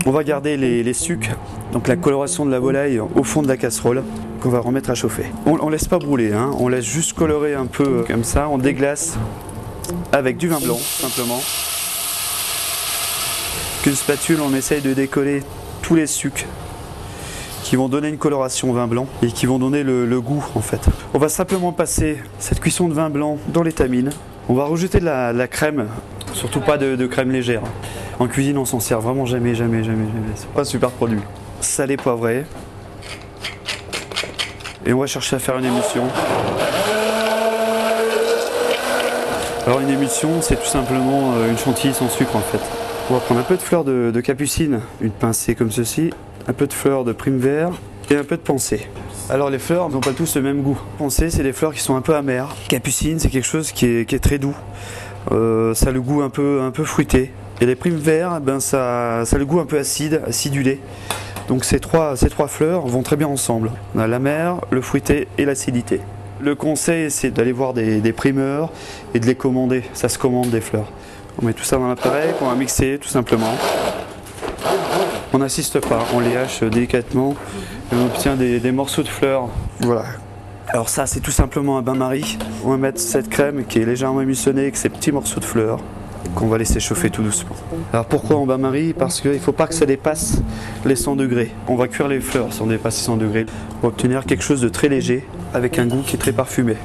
On va garder les sucs, donc la coloration de la volaille au fond de la casserole qu'on va remettre à chauffer. On laisse pas brûler, hein, on laisse juste colorer un peu comme ça, on déglace avec du vin blanc simplement. Avec une spatule, on essaye de décoller tous les sucs qui vont donner une coloration au vin blanc et qui vont donner le goût en fait. On va simplement passer cette cuisson de vin blanc dans l'étamine. On va rajouter de la crème, surtout pas de crème légère. En cuisine, on s'en sert vraiment jamais. C'est pas un super produit. Salé, poivré. Et on va chercher à faire une émulsion. Alors une émulsion, c'est tout simplement une chantilly sans sucre en fait. On va prendre un peu de fleur de capucine, une pincée comme ceci, un peu de fleur de prime vert et un peu de pensée. Alors les fleurs n'ont pas tous le même goût. Pensée, c'est des fleurs qui sont un peu amères. Capucine, c'est quelque chose qui est très doux. Ça a le goût un peu fruité. Et les primes verts, ben ça a le goût un peu acide, acidulé. Donc ces trois fleurs vont très bien ensemble. On a l'amer, le fruité et l'acidité. Le conseil, c'est d'aller voir des primeurs et de les commander. Ça se commande des fleurs. On met tout ça dans l'appareil qu'on va mixer tout simplement. On n'insiste pas, on les hache délicatement et on obtient des morceaux de fleurs. Voilà. Alors ça, c'est tout simplement un bain-marie. On va mettre cette crème qui est légèrement émulsionnée avec ces petits morceaux de fleurs qu'on va laisser chauffer tout doucement. Alors pourquoi en bain-marie? Parce qu'il ne faut pas que ça dépasse les 100 degrés. On va cuire les fleurs si on dépasse les 100 degrés pour obtenir quelque chose de très léger avec un goût qui est très parfumé.